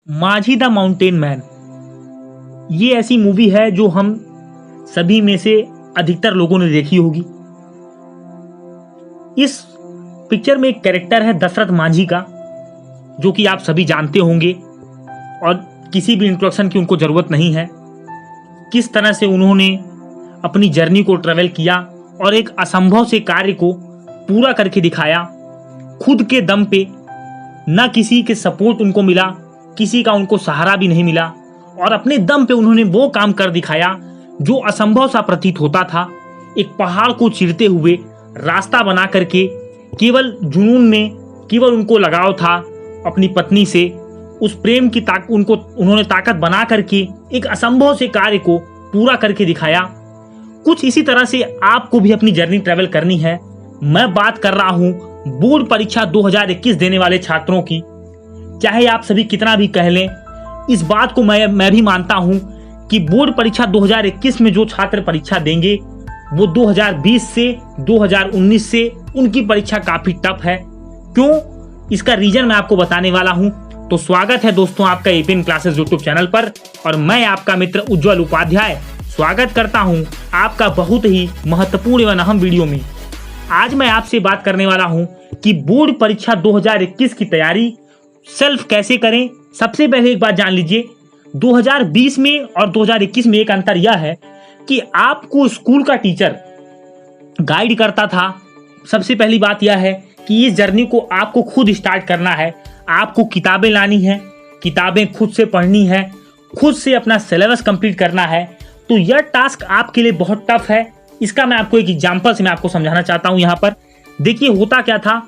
माझी the mountain man, ये ऐसी मूवी है जो हम सभी में से अधिकतर लोगों ने देखी होगी। इस पिक्चर में एक कैरेक्टर है दशरथ माझी का, जो कि आप सभी जानते होंगे और किसी भी इंट्रोडक्शन की उनको ज़रूरत नहीं है। किस तरह से उन्होंने अपनी जर्नी को ट्रेवल किया और एक असंभव से कार्य को पूरा करके दिखाया, खुद के दम पे। न किसी के सपोर्ट उनको मिला, किसी का उनको सहारा भी नहीं मिला, और अपने दम पे उन्होंने वो काम कर दिखाया जो असंभव सा प्रतीत होता था। एक पहाड़ को चीरते हुए रास्ता बना करके, केवल जुनून में, केवल उनको लगाव था अपनी पत्नी से, उस प्रेम की उन्होंने ताकत बना करके एक असंभव से कार्य को पूरा करके दिखाया। कुछ इसी तरह से आपको भी अपनी जर्नी ट्रेवल करनी है। मैं बात कर रहा हूं बोर्ड परीक्षा 2021 देने वाले छात्रों की। चाहे आप सभी कितना भी कह लें, इस बात को मैं भी मानता हूं कि बोर्ड परीक्षा 2021 में जो छात्र परीक्षा देंगे वो 2020 से 2019 से उनकी परीक्षा काफी टफ है। क्यों? इसका रीजन मैं आपको बताने वाला हूं। तो स्वागत है दोस्तों आपका एपीएन क्लासेस यूट्यूब चैनल पर, और मैं आपका मित्र उज्जवल उपाध्याय स्वागत करता हूं आपका बहुत ही महत्वपूर्ण एवं अहम वीडियो में। आज मैं आपसे बात करने वाला हूं कि बोर्ड परीक्षा 2021 की तैयारी सेल्फ कैसे करें। सबसे पहले एक बात जान लीजिए, 2020 में और 2021 में एक अंतर यह है कि आपको स्कूल का टीचर गाइड करता था। सबसे पहली बात यह है कि इस जर्नी को आपको खुद स्टार्ट करना है। आपको किताबें लानी है, किताबें खुद से पढ़नी है, खुद से अपना सिलेबस कंप्लीट करना है। तो यह टास्क आपके लिए बहुत टफ है। इसका मैं आपको एक एग्जांपल से मैं आपको समझाना चाहता हूं। यहाँ पर देखिए होता क्या था,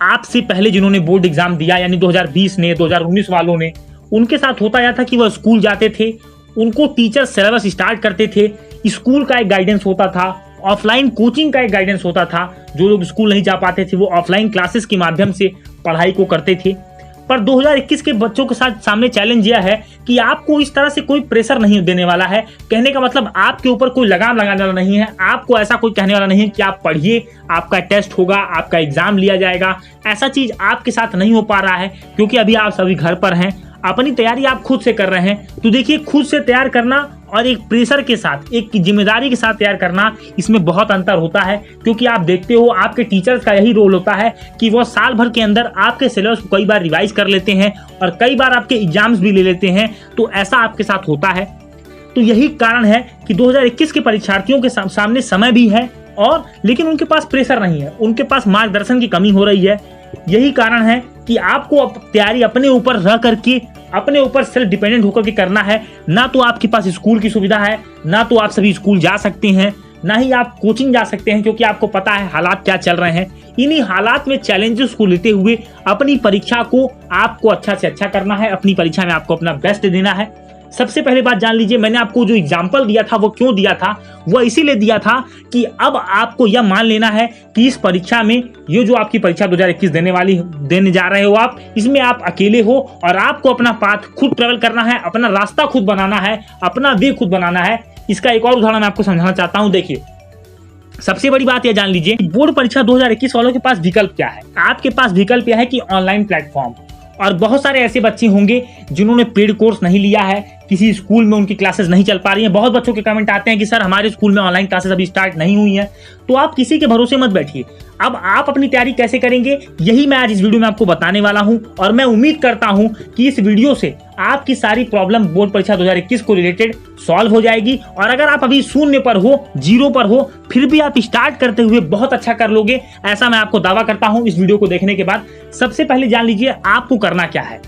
आपसे पहले जिन्होंने बोर्ड एग्जाम दिया यानी 2020 ने, 2019 वालों ने, उनके साथ होता यह था कि वह स्कूल जाते थे, उनको टीचर सिलेबस स्टार्ट करते थे, स्कूल का एक गाइडेंस होता था, ऑफलाइन कोचिंग का एक गाइडेंस होता था। जो लोग स्कूल नहीं जा पाते थे वो ऑफलाइन क्लासेस के माध्यम से पढ़ाई को करते थे। पर 2021 के बच्चों के साथ सामने चैलेंज यह है कि आपको इस तरह से कोई प्रेशर नहीं देने वाला है। कहने का मतलब आपके ऊपर कोई लगाम लगाने वाला नहीं है। आपको ऐसा कोई कहने वाला नहीं है कि आप पढ़िए, आपका टेस्ट होगा, आपका एग्जाम लिया जाएगा। ऐसा चीज आपके साथ नहीं हो पा रहा है क्योंकि अभी आप सभी घर पर हैं, अपनी तैयारी आप खुद से कर रहे हैं। तो देखिए, खुद से तैयार करना और एक प्रेशर के साथ, एक जिम्मेदारी के साथ तैयार करना, इसमें बहुत अंतर होता है। क्योंकि आप देखते हो आपके टीचर्स का यही रोल होता है कि वो साल भर के अंदर आपके सिलेबस को कई बार रिवाइज कर लेते हैं और कई बार आपके एग्जाम्स भी ले लेते हैं। तो ऐसा आपके साथ होता है। तो यही कारण है कि 2021 के परीक्षार्थियों के सामने समय भी है और लेकिन उनके पास प्रेशर नहीं है, उनके पास मार्गदर्शन की कमी हो रही है। यही कारण है कि आपको तैयारी अपने ऊपर रह करके, अपने ऊपर सेल्फ डिपेंडेंट होकर के करना है। ना तो आपके पास स्कूल की सुविधा है, ना तो आप सभी स्कूल जा सकते हैं, ना ही आप कोचिंग जा सकते हैं, क्योंकि आपको पता है हालात क्या चल रहे हैं। इन्हीं हालात में चैलेंजेस को लेते हुए अपनी परीक्षा को आपको अच्छा से अच्छा करना है। अपनी परीक्षा में आपको अपना बेस्ट देना है। सबसे पहले बात जान लीजिए, मैंने आपको जो एग्जाम्पल दिया था वो क्यों दिया था? वो इसीलिए दिया था कि अब आपको यह मान लेना है कि इस परीक्षा में, ये जो आपकी परीक्षा 2021 देने जा रहे हो आप, इसमें आप अकेले हो और आपको अपना पाथ खुद ट्रेवल करना है, अपना रास्ता खुद बनाना है, अपना वे खुद बनाना है। इसका एक और उदाहरण मैं आपको समझाना चाहता हूं। देखिए, सबसे बड़ी बात यह जान लीजिए, बोर्ड परीक्षा 2021 वालों के पास विकल्प क्या है। आपके पास विकल्प यह है कि ऑनलाइन प्लेटफॉर्म, और बहुत सारे ऐसे बच्चे होंगे जिन्होंने पेड कोर्स नहीं लिया है, किसी स्कूल में उनकी क्लासेस नहीं चल पा रही हैं। बहुत बच्चों के कमेंट आते हैं कि सर हमारे स्कूल में ऑनलाइन क्लासेस अभी स्टार्ट नहीं हुई हैं। तो आप किसी के भरोसे मत बैठिए। अब आप अपनी तैयारी कैसे करेंगे, यही मैं आज इस वीडियो में आपको बताने वाला हूं। और मैं उम्मीद करता हूं कि इस वीडियो से आपकी सारी प्रॉब्लम बोर्ड परीक्षा 2021 को रिलेटेड सॉल्व हो जाएगी। और अगर आप अभी शून्य पर हो, जीरो पर हो, फिर भी आप स्टार्ट करते हुए बहुत अच्छा कर लोगे, ऐसा मैं आपको दावा करता हूं इस वीडियो को देखने के बाद। सबसे पहले जान लीजिए आपको करना क्या है।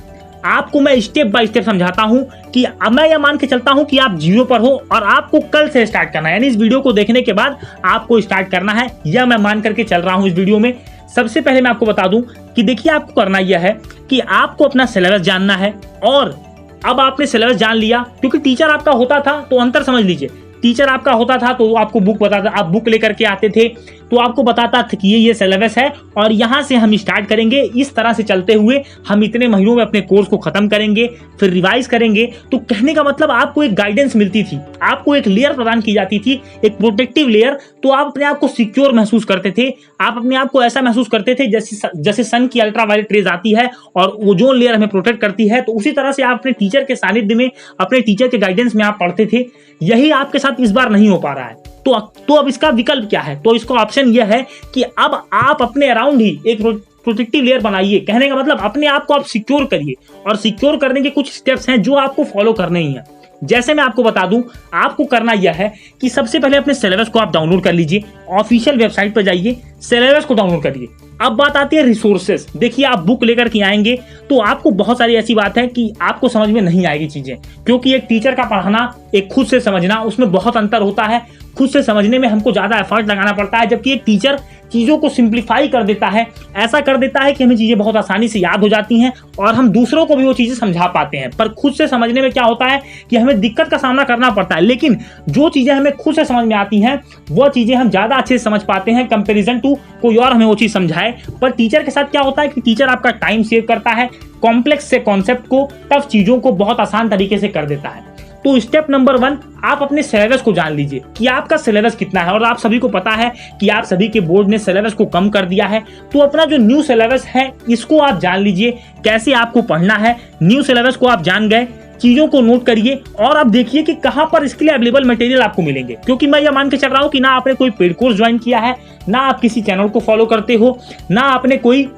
आपको मैं स्टेप बाय स्टेप समझाता हूं कि अब मैं यह मान के चलता हूं कि आप जीरो पर हो और आपको कल से स्टार्ट करना है, यानी इस वीडियो को देखने के बाद आपको स्टार्ट करना है। यह मैं मान करके चल रहा हूं इस वीडियो में। सबसे पहले मैं आपको बता दूं कि देखिए, आपको करना यह है कि आपको अपना सिलेबस जानना है। और अब आपने सिलेबस जान लिया, क्योंकि टीचर आपका होता था, तो अंतर समझ लीजिए। टीचर आपका होता था तो आपको बुक बताता, आप बुक लेकर के आते थे तो आपको बताता था कि ये सिलेबस है और यहाँ से हम स्टार्ट करेंगे। इस तरह से चलते हुए हम इतने महीनों में अपने कोर्स को खत्म करेंगे, फिर रिवाइज करेंगे। तो कहने का मतलब आपको एक गाइडेंस मिलती थी, आपको एक लेयर प्रदान की जाती थी, एक प्रोटेक्टिव लेयर, तो आप अपने आप को सिक्योर महसूस करते थे। आप अपने आप को ऐसा महसूस करते थे जैसे सन की अल्ट्रावायलेट रेज आती है और ओजोन लेयर हमें प्रोटेक्ट करती है। तो उसी तरह से आप अपने टीचर के सानिध्य में, अपने टीचर के गाइडेंस में आप पढ़ते थे। यही आपके साथ इस बार नहीं हो पा रहा है। तो अब इसका विकल्प क्या है? तो इसका ऑप्शन यह है कि अब आप अपने अराउंड ही एक प्रोटेक्टिव लेयर बनाइए। कहने का मतलब अपने आप को आप सिक्योर करिए, और सिक्योर करने के कुछ स्टेप्स हैं जो आपको फॉलो करने ही हैं। जैसे मैं आपको बता दूं, आपको करना यह है कि सबसे पहले अपने सिलेबस को आप डाउनलोड कर लीजिए, ऑफिशियल वेबसाइट पर जाइए, सिलेबस को डाउनलोड करिए। अब बात आती है रिसोर्सेस। देखिए, आप बुक लेकर के आएंगे तो आपको बहुत सारी ऐसी बात है कि आपको समझ में नहीं आएगी चीजें, क्योंकि एक टीचर का पढ़ाना, एक खुद से समझना, उसमें बहुत अंतर होता है। खुद से समझने में हमको ज्यादा एफर्ट लगाना पड़ता है, जबकि एक टीचर चीजों को सिंप्लीफाई कर देता है, ऐसा कर देता है कि हमें चीजें बहुत आसानी से याद हो जाती हैं और हम दूसरों को भी वो चीजें समझा पाते हैं। पर खुद से समझने में क्या होता है कि हमें दिक्कत का सामना करना पड़ता है, लेकिन जो चीजें हमें खुद से समझ में आती हैं वो चीजें हम ज्यादा अच्छे से समझ पाते हैं कंपेरिजन टू कोई और हमें वो चीज समझाए। पर टीचर के साथ क्या होता है कि टीचर आपका टाइम सेव करता है, कॉम्प्लेक्स से कॉन्सेप्ट को, टफ चीजों को बहुत आसान तरीके से कर देता है। तो स्टेप नंबर 1, आप अपने सिलेबस को जान लीजिए कि आपका सिलेबस कितना है। और आप सभी को पता है कि आप सभी के बोर्ड ने सिलेबस को कम कर दिया है, तो अपना जो न्यू सिलेबस है इसको आप जान लीजिए, कैसे आपको पढ़ना है। न्यू सिलेबस को आप जान गए, चीजों को नोट करिए और आप देखिए कि कहां पर इसके लिए अवेलेबल मटेरियल आपको मिलेंगे। क्योंकि मैं ये मान के चल रहा हूं कि ना आपने कोई पेड कोर्स ज्वाइन किया है, ना आप किसी चैनल को फॉलो करते हो, ना आपने कोई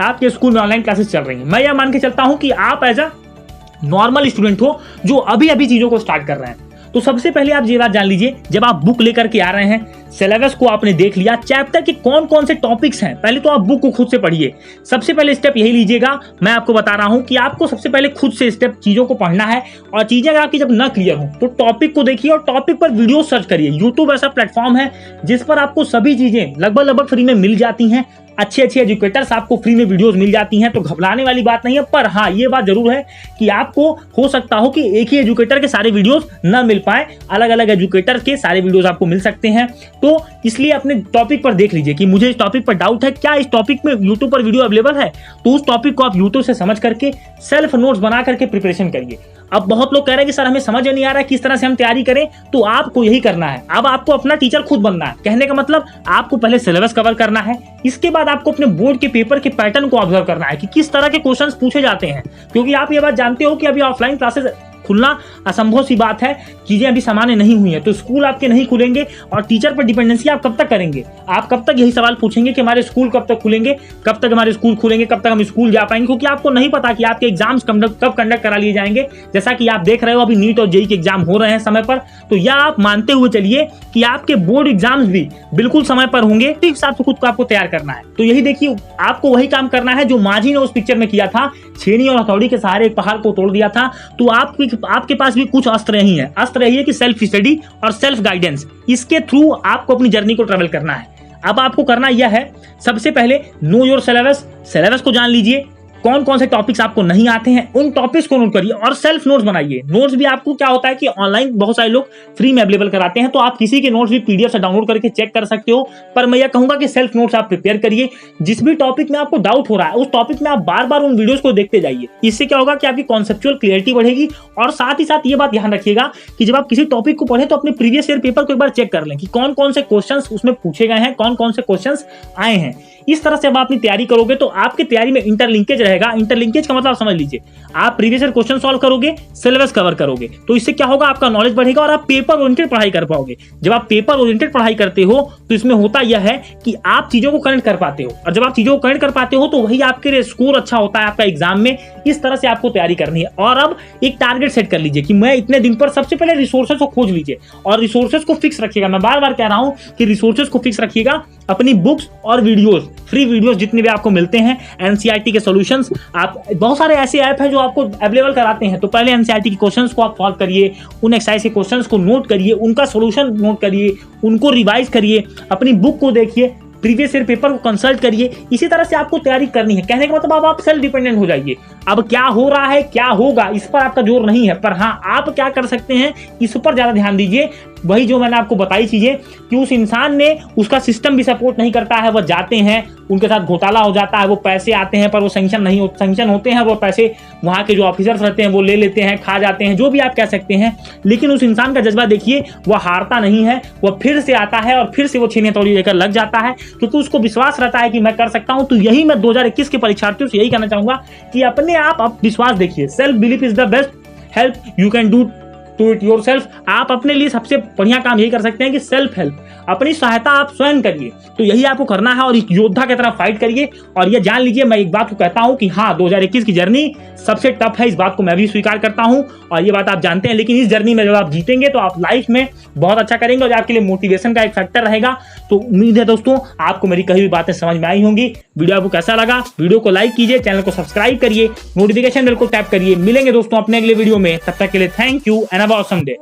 आपके स्कूल में ऑनलाइन क्लासेस चल रही है। मैं यह मान के चलता हूं कि आप एज अ नॉर्मल स्टूडेंट हो जो अभी अभी चीजों को स्टार्ट कर रहे हैं। तो सबसे पहले आप ये बात जान लीजिए, जब आप बुक लेकर के आ रहे हैं, सिलेबस को आपने देख लिया, चैप्टर के कौन कौन से टॉपिक्स हैं, पहले तो आप बुक को खुद से पढ़िए। सबसे पहले स्टेप यही लीजिएगा, मैं आपको बता रहा हूं कि आपको सबसे पहले खुद से स्टेप चीजों को पढ़ना है। और चीजें अगर आपकी जब ना क्लियर हो तो टॉपिक को देखिए और टॉपिक पर वीडियो सर्च करिए। यूट्यूब ऐसा प्लेटफॉर्म है जिस पर आपको सभी चीजें लगभग फ्री में मिल जाती हैं। अच्छे एजुकेटर्स आपको फ्री में वीडियोस मिल जाती हैं, तो घबराने वाली बात नहीं है। पर हाँ, ये बात जरूर है कि आपको हो सकता हो कि एक ही एजुकेटर के सारे वीडियोस ना मिल पाए, अलग अलग एजुकेटर के सारे वीडियोस आपको मिल सकते हैं। तो इसलिए अपने टॉपिक पर देख लीजिए कि मुझे इस टॉपिक पर डाउट है, क्या इस टॉपिक में यूट्यूब पर वीडियो अवेलेबल है, तो उस टॉपिक को आप यूट्यूब से समझ करके सेल्फ नोट्स बना करके प्रिपरेशन करिए। अब बहुत लोग कह रहे हैं कि सर हमें समझ नहीं आ रहा है किस तरह से हम तैयारी करें, तो आपको यही करना है। अब आपको अपना टीचर खुद बनना है। कहने का मतलब आपको पहले सिलेबस कवर करना है, इसके बाद आपको अपने बोर्ड के पेपर के पैटर्न को ऑब्जर्व करना है कि किस तरह के क्वेश्चंस पूछे जाते हैं। क्योंकि आप ये बात जानते हो कि अभी ऑफलाइन क्लासेस खुलना असंभव सी बात है, चीजें अभी सामान्य नहीं हुई है, तो स्कूल आपके नहीं खुलेंगे और टीचर पर डिपेंडेंसी आप कब तक करेंगे। आप कब तक यही सवाल पूछेंगे कि हमारे स्कूल कब तक खुलेंगे, कब तक हमारे स्कूल खुलेंगे, कब तक हम स्कूल जा पाएंगे, क्योंकि आपको नहीं पता कि आपके एग्जाम्स कब कंडक्ट करा लिए जाएंगे। जैसा कि आप देख रहे हो अभी नीट और जेईई के एग्जाम हो रहे हैं समय पर, तो यह आप मानते हुए चलिए कि आपके बोर्ड एग्जाम्स भी बिल्कुल समय पर होंगे। इस हिसाब से खुद को आपको तैयार करना है। तो यही देखिए, आपको वही काम करना है जो माझी ने उस पिक्चर में किया था, छेनी और हथौड़ी के सहारे एक पहाड़ को तोड़ दिया था। तो आपके पास भी कुछ अस्त्र ही है। अस्त्र यही है कि सेल्फ स्टडी और सेल्फ गाइडेंस, इसके थ्रू आपको अपनी जर्नी को ट्रेवल करना है। अब आपको करना यह है, सबसे पहले नो योर सिलेबस, सिलेबस को जान लीजिए, कौन कौन से टॉपिक्स आपको नहीं आते हैं उन टॉपिक्स को नोट करिए और सेल्फ नोट्स बनाइए। नोट्स भी आपको क्या होता है कि ऑनलाइन बहुत सारे लोग फ्री में अवेलेबल कराते हैं, तो आप किसी के नोट्स भी पीडीएफ से डाउनलोड करके चेक कर सकते हो। पर मैं यह कहूंगा कि सेल्फ नोट्स आप प्रिपेयर करिए। जिस भी टॉपिक में आपको डाउट हो रहा है उस टॉपिक में आप बार बार उन वीडियोस को देखते जाइए। इससे क्या होगा कि आपकी कॉन्सेप्चुअल क्लियरिटी बढ़ेगी। और साथ ही साथ ये बात ध्यान रखिएगा कि जब आप किसी टॉपिक को पढ़े तो अपने प्रीवियस ईयर पेपर को एक बार चेक कर लें कि कौन कौन से क्वेश्चन उसमें पूछे गए हैं, कौन कौन से क्वेश्चन आए हैं। इस तरह से अब आप अपनी तैयारी करोगे तो आपकी तैयारी में इंटरलिंकेज रहेगा। इंटरलिंकेज का मतलब समझ लीजिए, आप प्रीवियस ईयर क्वेश्चन सॉल्व करोगे, सिलेबस कवर करोगे, तो इससे क्या होगा, आपका नॉलेज बढ़ेगा और आप पेपर ओरिएंटेड पढ़ाई कर पाओगे। जब आप पेपर ओरिएंटेड पढ़ाई करते हो तो इसमें होता यह है कि आप चीजों को कनेक्ट कर पाते हो, और जब आप चीजों को कनेक्ट कर पाते हो तो वही आपके लिए स्कोर अच्छा होता है आपका एग्जाम में। इस तरह से आपको तैयारी करनी है। और अब एक टारगेट सेट कर लीजिए कि मैं इतने दिन पर, सबसे पहले रिसोर्सेज को खोज लीजिए और रिसोर्सेज को फिक्स रखिएगा। मैं बार बार कह रहा हूं कि रिसोर्सेज को फिक्स रखिएगा। अपनी बुक्स और वीडियोस, फ्री वीडियोस जितने भी आपको मिलते हैं, एनसीईआरटी के सॉल्यूशंस, आप बहुत सारे ऐसे ऐप हैं जो आपको अवेलेबल कराते हैं। तो पहले एनसीईआरटी के क्वेश्चंस को आप सॉल्व करिए, उन एक्सरसाइज के क्वेश्चंस को नोट करिए, उनका सॉल्यूशन नोट करिए, उनको रिवाइज करिए, अपनी बुक को देखिए, प्रीवियस ईयर पेपर को कंसल्ट करिए। इसी तरह से आपको तैयारी करनी है। कहने का मतलब अब आप सेल्फ डिपेंडेंट हो जाइए। अब क्या हो रहा है, क्या होगा, इस पर आपका जोर नहीं है, पर हाँ आप क्या कर सकते हैं इस पर ज्यादा ध्यान दीजिए। वही जो मैंने आपको बताई चीजें कि उस इंसान ने, उसका सिस्टम भी सपोर्ट नहीं करता है, वह जाते हैं, उनके साथ घोटाला हो जाता है, वो पैसे आते हैं पर वो सैंक्शन होते हैं, वो पैसे वहां के जो ऑफिसर्स रहते हैं वो ले लेते हैं, खा जाते हैं, जो भी आप कह सकते हैं। लेकिन उस इंसान का जज्बा देखिए, वह हारता नहीं है, वह फिर से आता है और फिर से वो छीने तौली लेकर लग जाता है, क्योंकि उसको विश्वास रहता है कि मैं कर सकता हूं। तो यही मैं 2021 के परीक्षार्थियों से यही कहना चाहूंगा कि अपने आप विश्वास देखिए। Self belief is the best help you can do to it yourself. आप अपने लिए सबसे बढ़िया काम यही कर सकते हैं कि सेल्फ हेल्प, अपनी सहायता आप स्वयं करिए। तो यही आपको करना है और एक योद्धा की तरह फाइट करिए। और ये जान लीजिए, मैं एक बात को कहता हूं कि हाँ, 2021 की जर्नी सबसे टफ है, इस बात को मैं भी स्वीकार करता हूं और ये बात आप जानते हैं। लेकिन इस जर्नी में जब आप जीतेंगे तो आप लाइफ में बहुत अच्छा करेंगे और आपके लिए मोटिवेशन का एक फैक्टर रहेगा। तो उम्मीद है दोस्तों आपको मेरी कही हुई बातें समझ में आई होंगी। वीडियो आपको कैसा लगा? वीडियो को लाइक कीजिए, चैनल को सब्सक्राइब करिए, नोटिफिकेशन बेल को टैप करिए। मिलेंगे दोस्तों अपने अगले वीडियो में, तब तक के लिए thank you and have a awesome day.